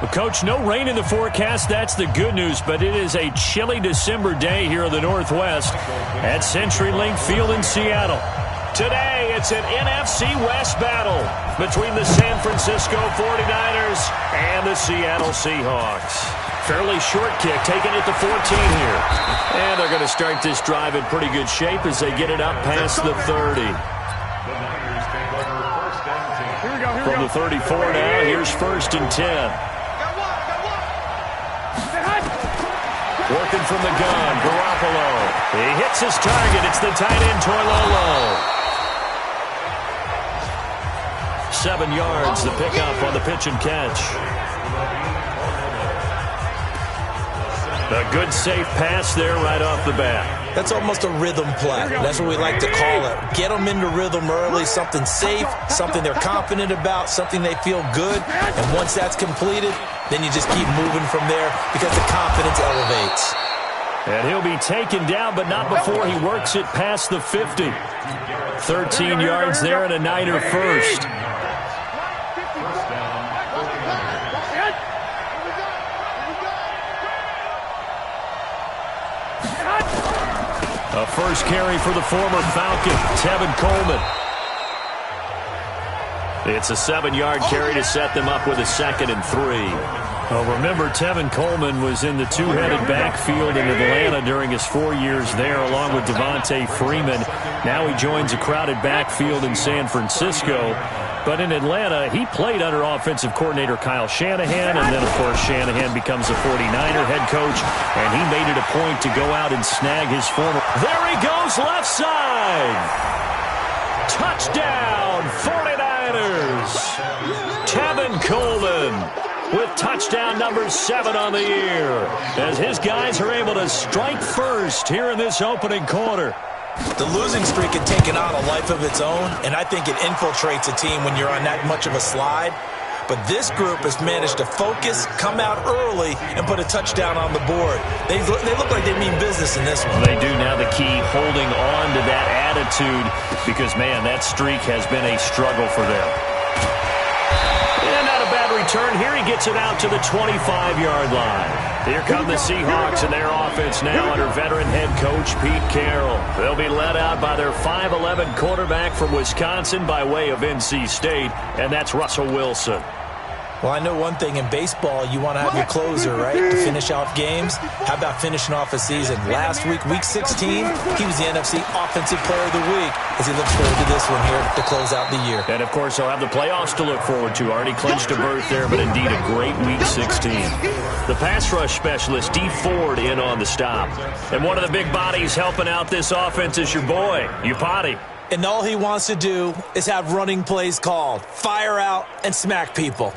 Well, Coach, no rain in the forecast. That's the good news, but it is a chilly December day here in the Northwest at CenturyLink Field in Seattle. Today, it's an NFC West battle between the San Francisco 49ers and the Seattle Seahawks. Fairly short kick, taken at the 14 here. And they're going to start this drive in pretty good shape as they get it up past the 30. From the 34 now, here's 1st and 10. Working from the gun, Garoppolo. He hits his target. It's the tight end, Toilolo. 7 yards, the pickup on the pitch and catch. A good, safe pass there right off the bat. That's almost a rhythm play. That's what we like to call it. Get them into rhythm early, something safe, something they're confident about, something they feel good. And once that's completed, then you just keep moving from there because the confidence elevates. And he'll be taken down, but not before he works it past the 50. 13 yards there and a Niner first. A first carry for the former Falcon, Tevin Coleman. It's a 7-yard carry to set them up with a 2nd and 3. Well, remember, Tevin Coleman was in the two-headed backfield in Atlanta during his 4 years there, along with Devontae Freeman. Now he joins a crowded backfield in San Francisco. But in Atlanta, he played under offensive coordinator Kyle Shanahan, and then, of course, Shanahan becomes a 49er head coach, and he made it a point to go out and snag his former. There he goes, left side. Touchdown, 49ers. Tevin Coleman with touchdown number 7 on the year, as his guys are able to strike first here in this opening quarter. The losing streak had taken on a life of its own, and I think it infiltrates a team when you're on that much of a slide. But this group has managed to focus, come out early, and put a touchdown on the board. They look like they mean business in this one. They do. Now the key, holding on to that attitude, because, man, that streak has been a struggle for them. And not a bad return here. He gets it out to the 25-yard line. Here come the Seahawks and their offense now under veteran head coach Pete Carroll. They'll be led out by their 5'11" quarterback from Wisconsin by way of NC State, and that's Russell Wilson. Well, I know one thing. In baseball, you want to have your closer, right, to finish off games. How about finishing off a season? Last week, Week 16, he was the NFC Offensive Player of the Week as he looks forward to this one here to close out the year. And, of course, he'll have the playoffs to look forward to. Already clinched a berth there, but indeed a great Week 16. The pass rush specialist, D. Ford, in on the stop. And one of the big bodies helping out this offense is your boy, Upati. And all he wants to do is have running plays called. Fire out and smack people.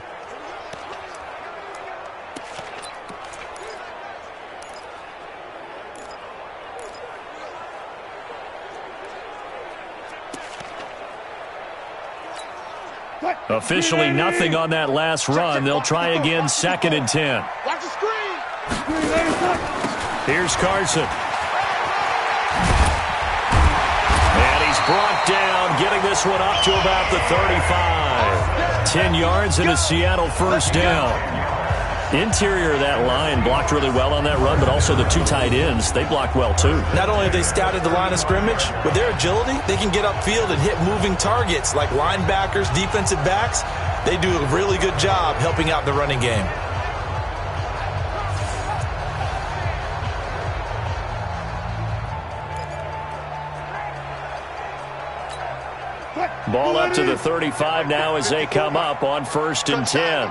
Officially nothing on that last run. They'll try again, 2nd and 10. Watch the screen. Here's Carson. And he's brought down, getting this one up to about the 35. 10 yards and a Seattle first down. Interior of that line blocked really well on that run, but also the 2 tight ends, they blocked well too. Not only have they scouted the line of scrimmage, with their agility, they can get upfield and hit moving targets like linebackers, defensive backs. They do a really good job helping out the running game. Ball up to the 35 now as they come up on 1st and 10.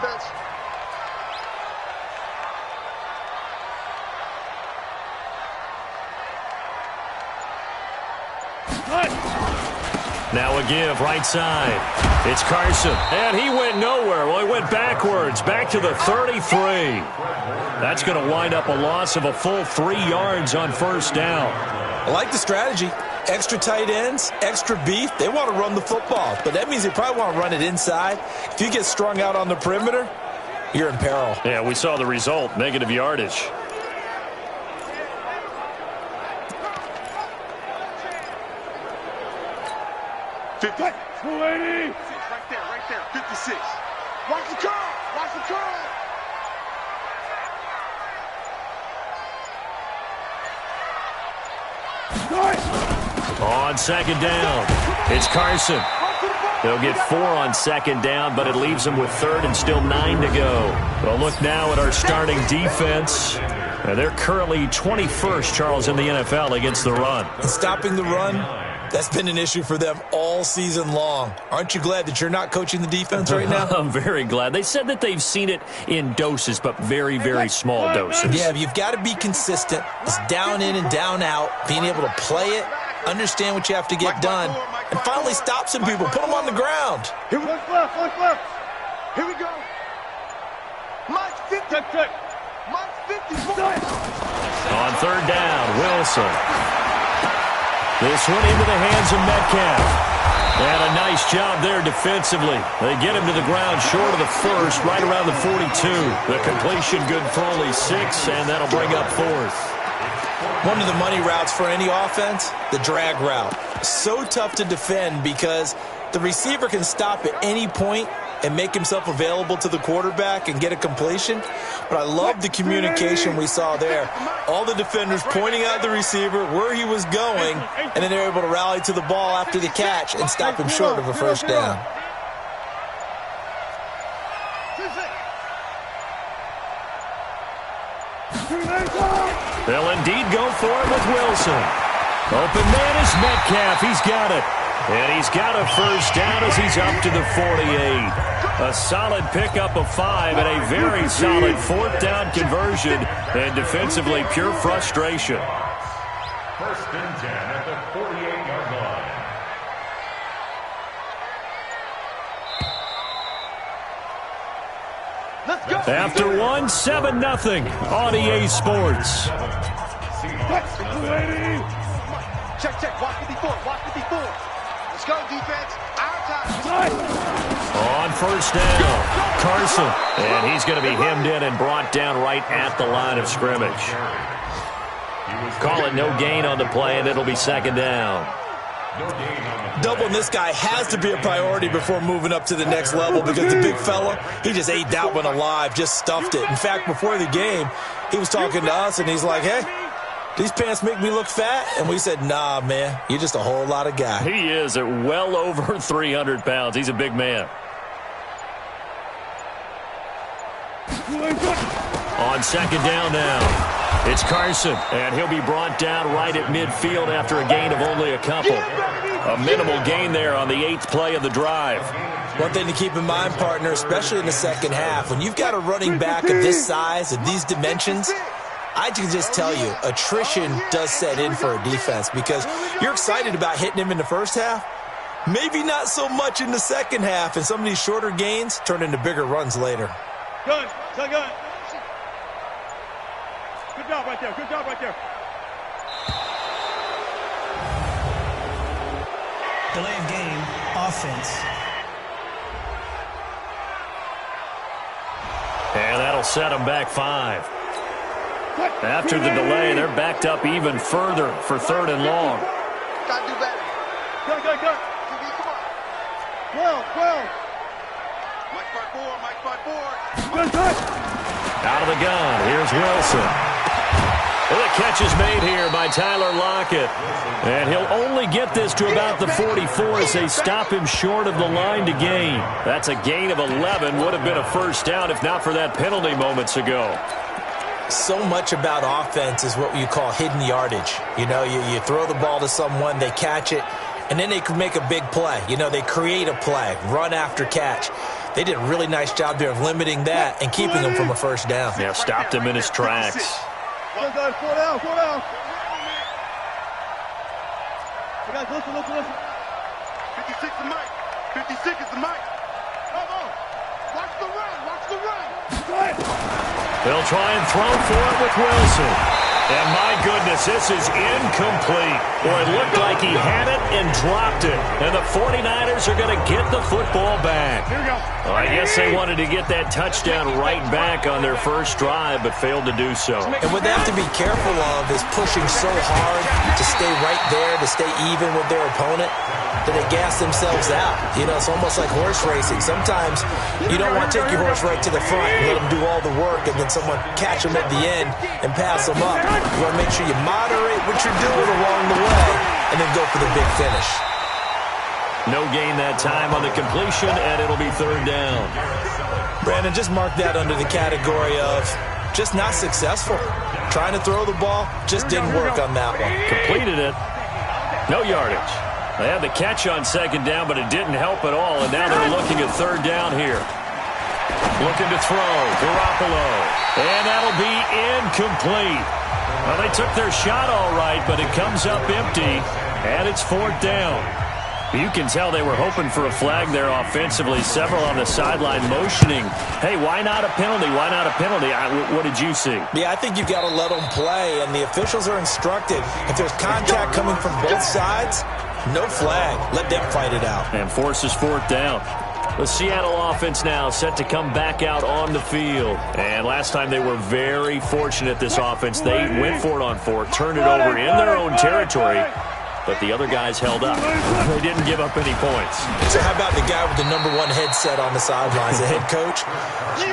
Now a give, right side. It's Carson, and he went nowhere. Well, he went backwards, back to the 33. That's going to wind up a loss of a full 3 yards on 1st down. I like the strategy. Extra tight ends, extra beef. They want to run the football, but that means they probably want to run it inside. If you get strung out on the perimeter, you're in peril. Yeah, we saw the result, negative yardage. Right there, 56. Watch the curl. On second down, it's Carson. They'll get 4 on second down, but it leaves them with third and still 9 to go. Well, look now at our starting defense. They're currently 21st, Charles, in the NFL against the run. And stopping the run, that's been an issue for them all season long. Aren't you glad that you're not coaching the defense right now? I'm very glad. They said that they've seen it in doses, but very, very small doses. Yeah, you've got to be consistent. It's down in and down out, being able to play it, understand what you have to get done, and finally stop some people, put them on the ground. Here we go. Left. Here we go. Mike 50. Mike 50. On third down, Wilson. This one into the hands of Metcalf. And a nice job there defensively. They get him to the ground short of the first, right around the 42. The completion good for only 6, and that'll bring up fourth. One of the money routes for any offense, the drag route. So tough to defend because the receiver can stop at any point and make himself available to the quarterback and get a completion. But I love the communication we saw there. All the defenders pointing out the receiver where he was going, and then they're able to rally to the ball after the catch and stop him short of a first down. They'll indeed go for it with Wilson. Open man is Metcalf. He's got it. And he's got a first down as he's up to the 48. A solid pickup of 5 and a very solid fourth down conversion. And defensively, pure frustration. First and 10 at the 48-yard line. Let's go. After one, 7-0 on EA Sports. Check. Watch 54. Let's go, defense. Our time. On first down, Carson. And he's going to be hemmed in and brought down right at the line of scrimmage. Call it no gain on the play, and it'll be second down. Doubling this guy has to be a priority before moving up to the next level because the big fella, he just ate that one alive, just stuffed it. In fact, before the game, he was talking to us, and he's like, hey, these pants make me look fat? And we said, nah, man, you're just a whole lot of guy. He is at well over 300 pounds. He's a big man. On second down now. It's Carson, and he'll be brought down right at midfield after a gain of only a couple. A minimal gain there on the 8th play of the drive. One thing to keep in mind, partner, especially in the second half, when you've got a running back of this size and these dimensions, I can just tell you, attrition does set in for a defense because you're excited about hitting him in the first half. Maybe not so much in the second half, and some of these shorter gains turn into bigger runs later. Good. Good job right there. Delay of game, offense. And that'll set them back 5. After the delay, they're backed up even further for third and long. Gotta do better. Go. Come on. 12. Mike by four. Out of the gun, here's Wilson. Well, the catch is made here by Tyler Lockett. And he'll only get this to about the 44 as they stop him short of the line to gain. That's a gain of 11. Would have been a first down if not for that penalty moments ago. So much about offense is what you call hidden yardage. You know, you throw the ball to someone, they catch it, and then they can make a big play. You know, they create a play, run after catch. They did a really nice job there of limiting that and keeping him from a first down. Yeah, stopped him in his tracks. Go down. Guys, listen. 56 is Mike. 56 is the Mike. Come on. Watch the run. They'll try and throw for it with Wilson. And my goodness, this is incomplete. Boy, it looked like he had it and dropped it. And the 49ers are going to get the football back. Well, I guess they wanted to get that touchdown right back on their first drive, but failed to do so. And what they have to be careful of is pushing so hard to stay right there, to stay even with their opponent, that they gas themselves out. You know, it's almost like horse racing. Sometimes you don't want to take your horse right to the front and let them do all the work and then someone catch them at the end and pass them up. You want to make sure you moderate what you're doing along the way and then go for the big finish. No gain that time on the completion, and it'll be third down. Brandon, just mark that under the category of just not successful. Trying to throw the ball, just didn't work on that one. Completed it. No yardage. They had the catch on second down, but it didn't help at all, and now they're looking at third down here. Looking to throw, Garoppolo, and that'll be incomplete. Well, they took their shot all right, but it comes up empty, and it's fourth down. You can tell they were hoping for a flag there offensively. Several on the sideline motioning, hey, why not a penalty? Why not a penalty? What did you see? Yeah, I think you've got to let them play, and the officials are instructed. If there's contact coming from both sides, no flag. Let them fight it out. And forces fourth down. The Seattle offense now set to come back out on the field. And last time they were very fortunate, this offense. They went for it on fourth, turned it over in their own territory. But the other guys held up. They didn't give up any points. So how about the guy with the #1 headset on the sidelines, the head coach?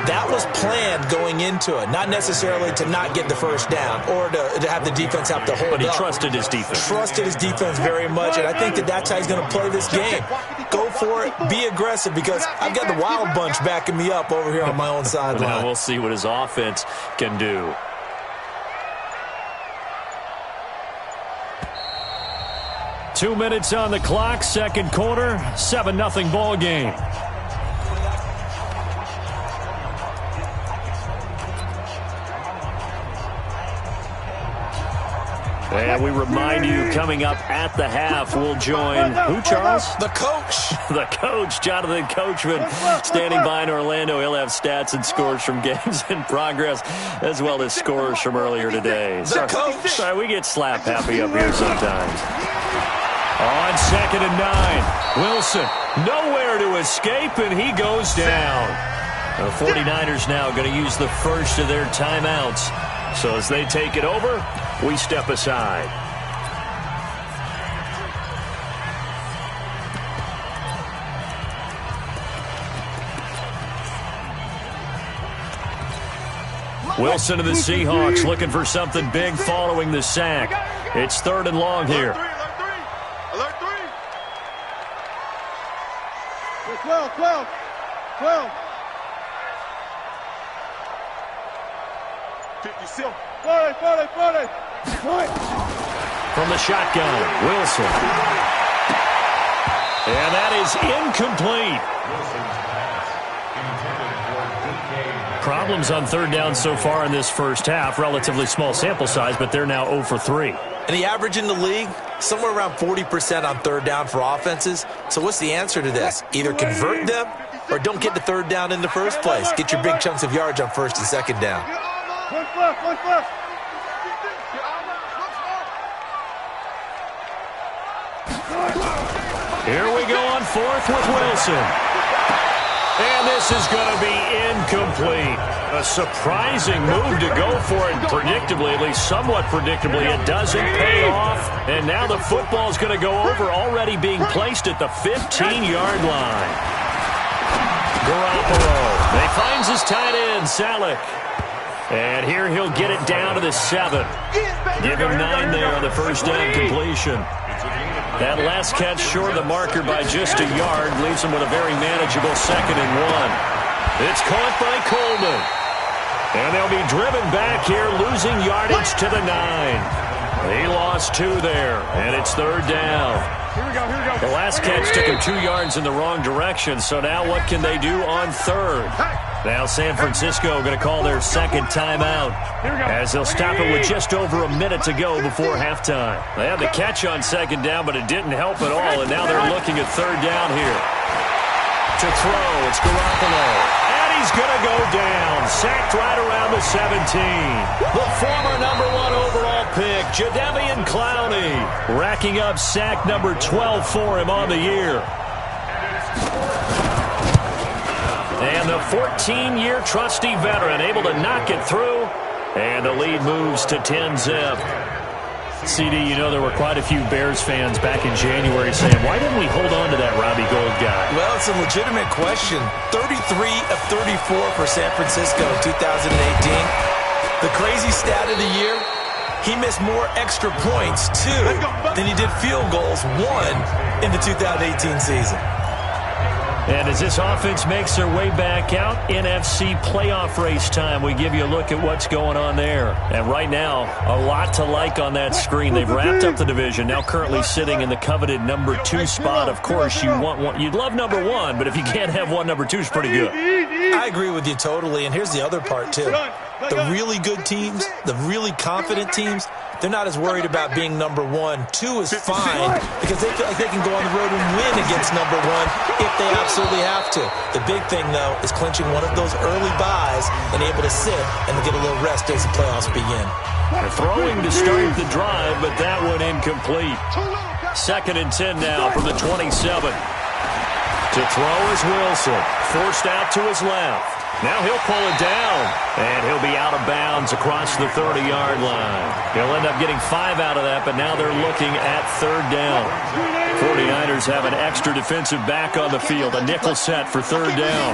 That was planned going into it. Not necessarily to not get the first down or to have the defense have to hold up. But he trusted his defense. Trusted his defense very much, and I think that's how he's going to play this game. Go for it. Be aggressive, because I've got the Wild Bunch backing me up over here on my own sideline. Now we'll see what his offense can do. Two minutes on the clock, second quarter, 7-0 ball game. And we remind you, coming up at the half, we'll join who, Charles? The coach. The coach, Jonathan Coachman, standing by in Orlando. He'll have stats and scores from games in progress, as well as scores from earlier today. The coach. Sorry, we get slap happy up here sometimes. On 2nd and 9, Wilson nowhere to escape, and he goes down. The 49ers now going to use the first of their timeouts. So as they take it over, we step aside. Wilson of the Seahawks looking for something big following the sack. It's 3rd and long here. Alert 3. 12. 56. 40. From the shotgun, Wilson. And that is incomplete. Problems on third down so far in this first half. Relatively small sample size, but they're now 0 for 3. And the average in the league, somewhere around 40% on third down for offenses. So what's the answer to this? Either convert them or don't get the third down in the first place. Get your big chunks of yards on first and second down. Here we go on 4th with Wilson. And this is going to be incomplete. A surprising move to go for it. Predictably, at least somewhat predictably, it doesn't pay off. And now the football's going to go over, already being placed at the 15-yard line. Garoppolo. He finds his tight end, Salek. And here he'll get it down to the 7. Give him 9 there on the first down completion. That last catch short of the marker by just a yard leaves him with a very manageable 2nd and 1. It's caught by Coleman. And they'll be driven back here, losing yardage to the 9. He lost 2 there, and it's 3rd down. Here we go. The last catch took him 2 yards in the wrong direction, so now what can they do on 3rd? Now San Francisco going to call their 2nd timeout as they'll stop it with just over a minute to go before halftime. They had the catch on 2nd down, but it didn't help at all, and now they're looking at 3rd down here. To throw, it's Garoppolo. And he's going to go down. Sacked right around the 17. The former #1 overall pick, Jadeveon Clowney, racking up sack number 12 for him on the year. And the 14-year trusty veteran able to knock it through. And the lead moves to 10-zip. CD, you know there were quite a few Bears fans back in January saying, why didn't we hold on to that Robbie Gould guy? Well, it's a legitimate question. 33 of 34 for San Francisco in 2018. The crazy stat of the year, he missed more extra points, 2, than he did field goals, 1, in the 2018 season. And as this offense makes their way back out, NFC playoff race time, we give you a look at what's going on there. And right now, a lot to like on that screen. They've wrapped up the division, now currently sitting in the coveted number 2 spot. Of course, you want one. You'd love number 1, but if you can't have one, number 2 is pretty good. I agree with you totally, and here's the other part, too. The really good teams, the really confident teams, they're not as worried about being number 1. 2 is fine because they feel like they can go on the road and win against number 1 if they absolutely have to. The big thing, though, is clinching one of those early buys and able to sit and get a little rest as the playoffs begin. They're throwing to start the drive, but that one incomplete. 2nd and 10 now from the 27. To throw is Wilson. Forced out to his left. Now he'll pull it down, and he'll be out of bounds across the 30-yard line. He'll end up getting 5 out of that, but now they're looking at 3rd down. 49ers have an extra defensive back on the field, a nickel set for 3rd down.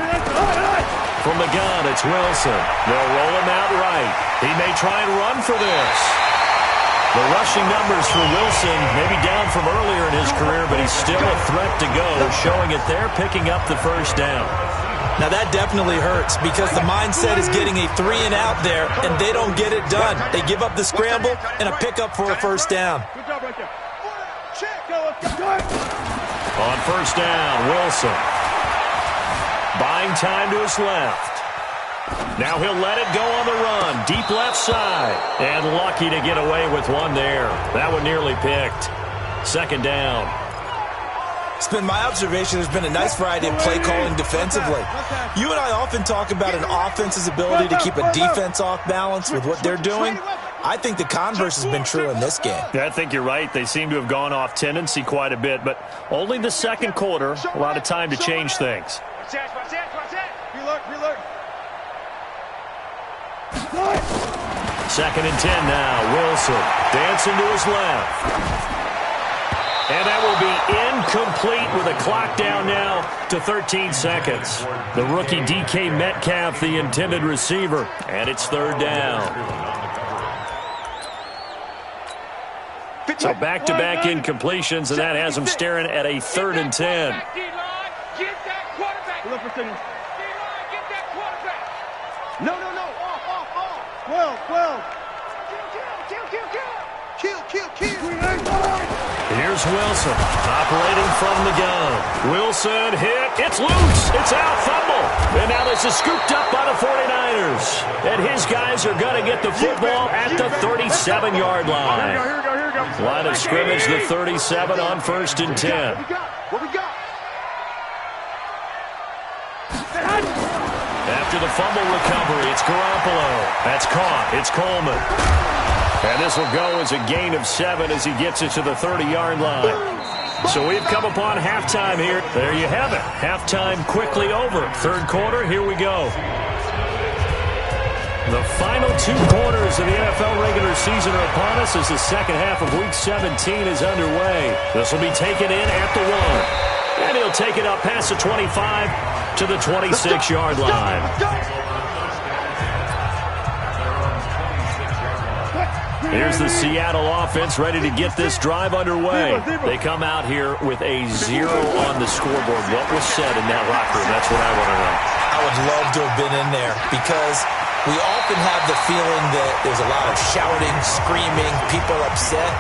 From the gun, it's Wilson. They'll roll him out right. He may try and run for this. The rushing numbers for Wilson may be down from earlier in his career, but he's still a threat to go, showing it there, picking up the 1st down. Now that definitely hurts because the mindset is getting a 3 and out there, and they don't get it done. They give up the scramble and a pickup for a 1st down. On 1st down, Wilson. Buying time to his left. Now he'll let it go on the run. Deep left side. And lucky to get away with one there. That one nearly picked. 2nd down. It's been my observation there's been a nice variety of play calling defensively. You and I often talk about an offense's ability to keep a defense off balance with what they're doing. I think the converse has been true in this game. Yeah, I think you're right. They seem to have gone off tendency quite a bit, but only the 2nd quarter, a lot of time to change things. Second and 10 now. Wilson dancing to his left. And that will be incomplete with a clock down now to 13 seconds. The rookie DK Metcalf, the intended receiver. And it's 3rd down. So back-to-back incompletions, and that has them staring at a 3rd and 10. No. Here's Wilson, operating from the gun. Wilson hit. It's loose. It's out. Fumble. And now this is scooped up by the 49ers. And his guys are going to get the football at the 37-yard line. Line of scrimmage, the 37 on 1st and 10. What we got? After the fumble recovery, it's Garoppolo. That's caught. It's Coleman. And this will go as a gain of 7 as he gets it to the 30-yard line. So we've come upon halftime here. There you have it. Halftime quickly over. 3rd quarter, here we go. The final 2 quarters of the NFL regular season are upon us as the 2nd half of Week 17 is underway. This will be taken in at the 1. And he'll take it up past the 25 to the 26-yard line. Here's the Seattle offense ready to get this drive underway. They come out here with a 0 on the scoreboard. What was said in that locker room? That's what I want to know. I would love to have been in there because we often have the feeling that there's a lot of shouting, screaming, people upset.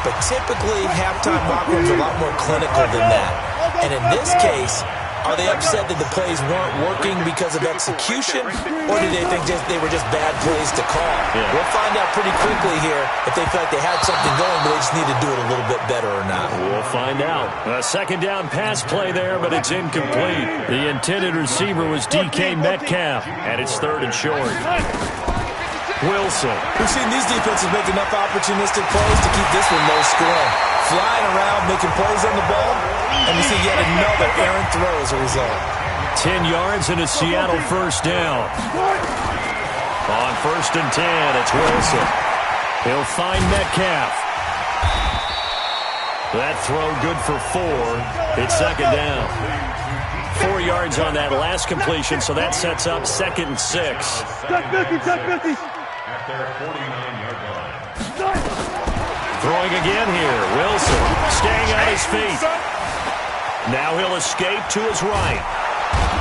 But typically, halftime locker rooms are a lot more clinical than that. And in this case, are they upset that the plays weren't working because of execution, or do they think they were just bad plays to call? Yeah. We'll find out pretty quickly here if they feel like they had something going, but they just need to do it a little bit better or not. We'll find out. A 2nd down pass play there, but it's incomplete. The intended receiver was DK Metcalf, and it's 3rd and short. Wilson. We've seen these defenses make enough opportunistic plays to keep this one low scoring. Flying around, making plays on the ball, and we see yet another errant throw as a result. 10 yards and a Seattle 1st down. On 1st and 10, it's Wilson. He'll find Metcalf. That throw good for 4. It's 2nd down. 4 yards on that last completion, so that sets up 2nd and 6. at their 49-yard line. Throwing again here. Wilson staying on his feet. Now he'll escape to his right.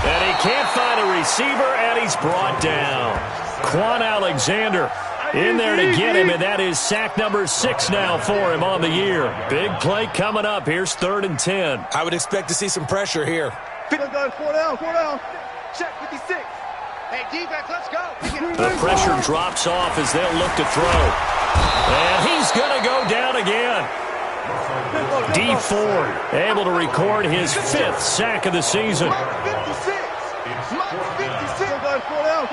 And he can't find a receiver, and he's brought down. Quan Alexander in there to get him, and that is sack number 6 now for him on the year. Big play coming up. Here's 3rd and 10. I would expect to see some pressure here. 4 down. Check 56. Hey, defense, let's go. The pressure drops off as they'll look to throw. And he's going to go down again. D. Ford able to record his 5th sack of the season. 56. 56. 4 down.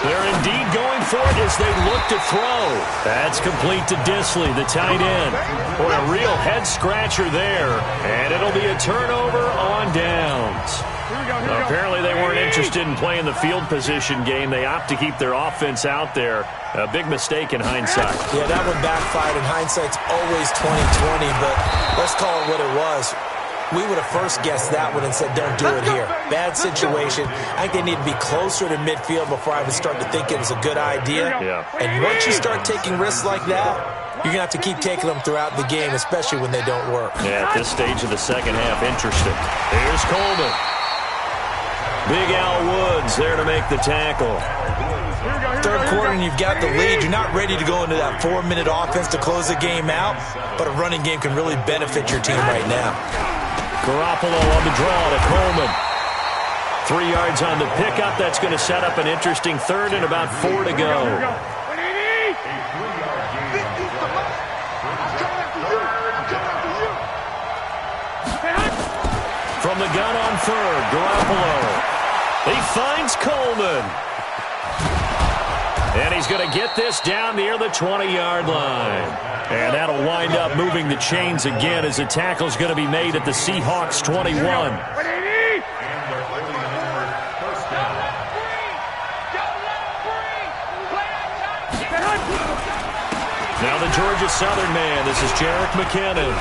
They're indeed going for it as they look to throw. That's complete to Disley, the tight end. Boy, a real head-scratcher there. And it'll be a turnover on downs. Apparently they weren't interested in playing the field position game. They opt to keep their offense out there. A big mistake in hindsight. Yeah, that one backfired, and hindsight's always 20/20, but let's call it what it was. We would have first guessed that one and said, don't do it here. Bad situation. I think they need to be closer to midfield before I would start to think it was a good idea. Yeah. And once you start taking risks like that, you're going to have to keep taking them throughout the game, especially when they don't work. Yeah, at this stage of the second half, interesting. Here's Coleman. Big Al Woods there to make the tackle. Third quarter and you've got the lead. You're not ready to go into that 4-minute offense to close the game out, but a running game can really benefit your team right now. Garoppolo on the draw to Coleman. 3 yards on the pickup. That's going to set up an interesting 3rd and about 4 to go. From the gun on 3rd, Garoppolo. He finds Coleman. And he's going to get this down near the 20-yard line. And that'll wind up moving the chains again as the tackle's going to be made at the Seahawks 21. Now the Georgia Southern man. This is Jerick McKinnon.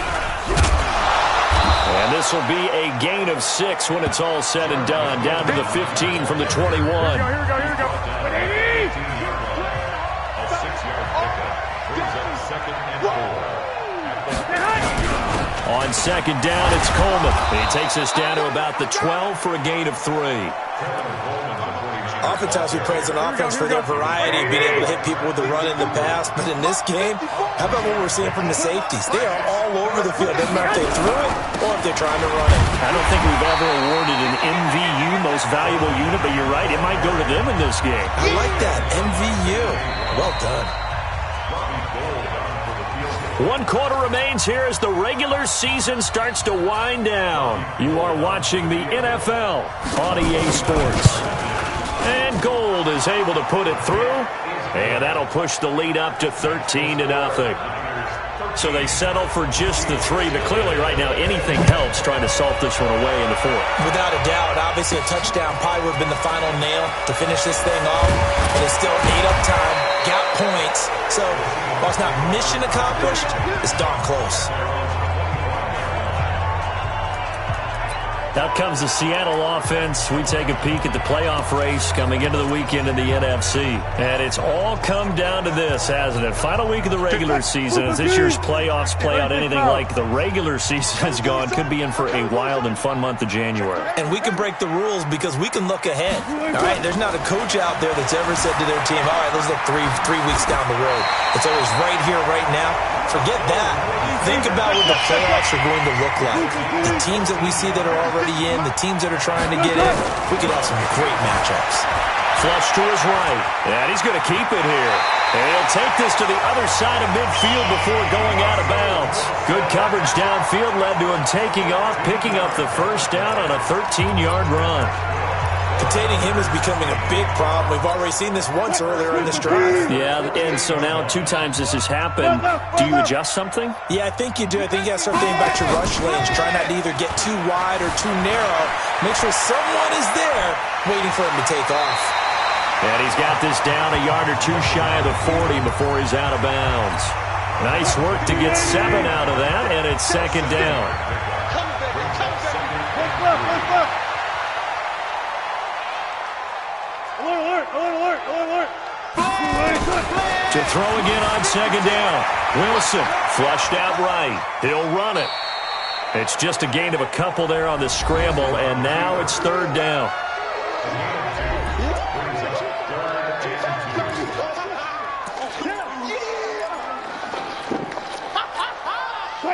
And this will be a gain of 6 when it's all said and done. Down to the 15 from the 21. Here we go. On 2nd down, it's Coleman. He takes us down to about the 12 for a gain of 3. Oftentimes we praise an offense for their variety of being able to hit people with the run in the pass, but in this game, how about what we're seeing from the safeties? They are all over the field. Doesn't matter if they threw it or if they're trying to run it. I don't think we've ever awarded an MVU, most valuable unit, but you're right, it might go to them in this game. I like that, MVU. Well done. 1 quarter remains here as the regular season starts to wind down. You are watching the NFL on EA Sports. And Gold is able to put it through, and that'll push the lead up to 13-0. So they settle for just the 3, but clearly right now anything helps trying to salt this one away in the 4th. Without a doubt, obviously a touchdown probably would have been the final nail to finish this thing off, but it's still 8 up time, got points, so while it's not mission accomplished, it's darn close. Out comes the Seattle offense. We take a peek at the playoff race coming into the weekend in the NFC. And it's all come down to this, hasn't it? Final week of the regular season. As this year's playoffs play out anything like the regular season has gone, could be in for a wild and fun month of January. And we can break the rules because we can look ahead. All right, there's not a coach out there that's ever said to their team, all right, let's look three weeks down the road. It's always right here, right now. Forget that. Think about what the playoffs are going to look like. The teams that we see that are already in, the teams that are trying to get in, we could have some great matchups. Flush to his right, and he's going to keep it here. And he'll take this to the other side of midfield before going out of bounds. Good coverage downfield led to him taking off, picking up the 1st down on a 13-yard run. Containing him is becoming a big problem. We've already seen this once earlier in this drive. Yeah, and so now 2 times this has happened. Do you adjust something? Yeah, I think you do. I think you got to start thinking about your rush lanes. Try not to either get too wide or too narrow. Make sure someone is there waiting for him to take off. And he's got this down a yard or 2 shy of the 40 before he's out of bounds. Nice work to get 7 out of that, and it's 2nd down. Alert, alert. To throw again on second down. Wilson flushed out right. He'll run it. It's just a gain of a couple there on the scramble, and now it's third down.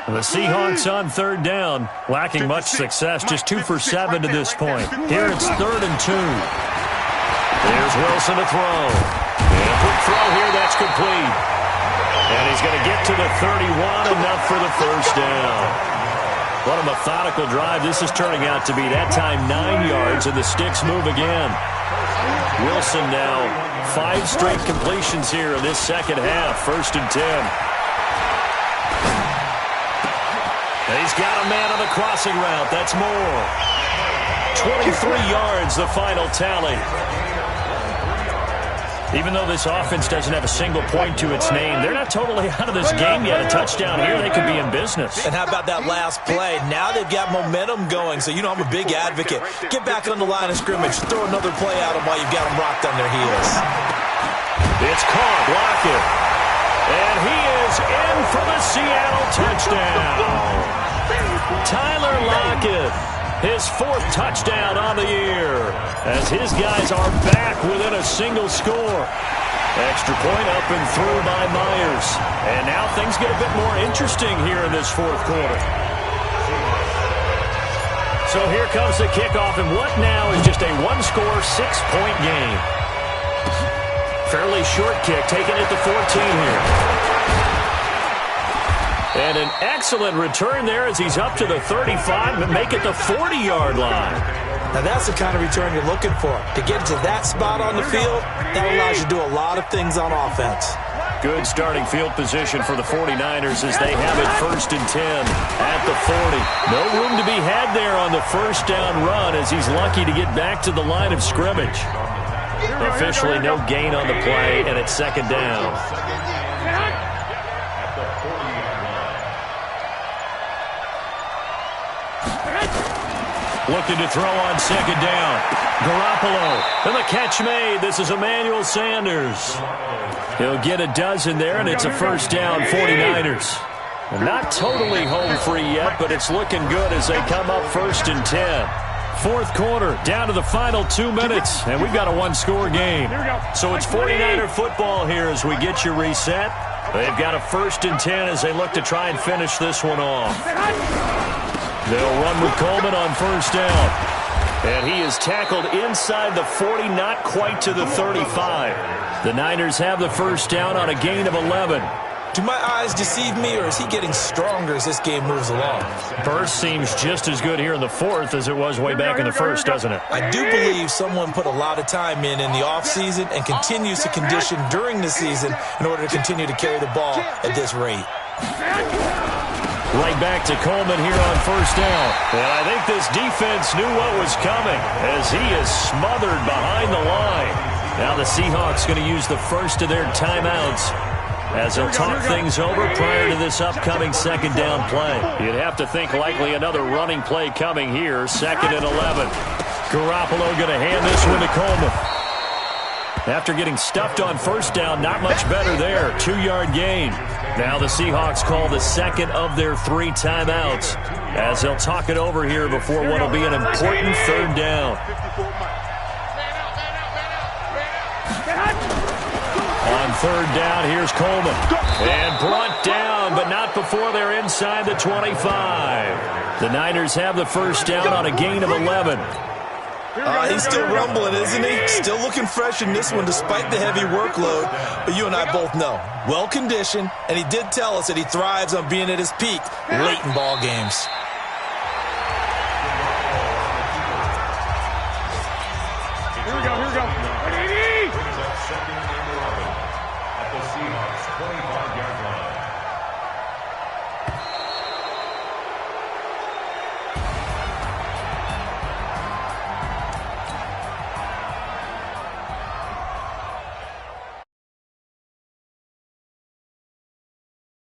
The Seahawks on third down, lacking much success, just 2 for 7 to this point. Here it's 3rd and 2. Here's Wilson to throw. And a quick throw here, that's complete. And he's going to get to the 31, enough for the first down. What a methodical drive this is turning out to be. That time 9 yards, and the sticks move again. Wilson now 5 straight completions here in this second half. 1st and 10. He's got a man on the crossing route. That's more. 23 yards, the final tally. Even though this offense doesn't have a single point to its name, they're not totally out of this game yet. A touchdown here, they could be in business. And how about that last play? Now they've got momentum going, so you know I'm a big advocate. Get back on the line of scrimmage. Throw another play at them while you've got them rocked on their heels. It's caught. Lockett. And he is in for the Seattle touchdown. Tyler Lockett, his 4th touchdown on the year, as his guys are back within a single score. Extra point up and through by Myers. And now things get a bit more interesting here in this 4th quarter. So here comes the kickoff, and what now is just a 1-score, 6-point game. Fairly short kick, taking it to 14 here. And an excellent return there as he's up to the 35, but make it the 40-yard line. Now that's the kind of return you're looking for. To get to that spot on the field, that allows you to do a lot of things on offense. Good starting field position for the 49ers as they have it 1st and 10 at the 40. No room to be had there on the first down run as he's lucky to get back to the line of scrimmage. Officially no gain on the play, and it's 2nd down. Looking to throw on 2nd down. Garoppolo. And the catch made. This is Emmanuel Sanders. He'll get a dozen there, and it's a 1st down, 49ers. Not totally home free yet, but it's looking good as they come up 1st and 10. 4th quarter, down to the final 2 minutes, and we've got a 1-score game. So it's 49er football here as we get you reset. They've got a 1st and 10 as they look to try and finish this one off. They'll run with Coleman on 1st down. And he is tackled inside the 40, not quite to the 35. The Niners have the 1st down on a gain of 11. Do my eyes deceive me, or is he getting stronger as this game moves along? Burst seems just as good here in the 4th as it was way back in the 1st, doesn't it? I do believe someone put a lot of time in the offseason and continues to condition during the season in order to continue to carry the ball at this rate. Right back to Coleman here on 1st down. And I think this defense knew what was coming as he is smothered behind the line. Now the Seahawks going to use the first of their timeouts as they'll talk things over prior to this upcoming 2nd down play. You'd have to think likely another running play coming here, 2nd and 11. Garoppolo going to hand this one to Coleman. After getting stuffed on 1st down, not much better there. 2-yard gain. Now the Seahawks call the 2nd of their 3 timeouts as they'll talk it over here before what will be an important 3rd down. On 3rd down, here's Coleman. And brought down, but not before they're inside the 25. The Niners have the 1st down on a gain of 11. He's still rumbling, isn't he? Still looking fresh in this one despite the heavy workload. But you and I both know, well-conditioned, and he did tell us that he thrives on being at his peak late in ball games.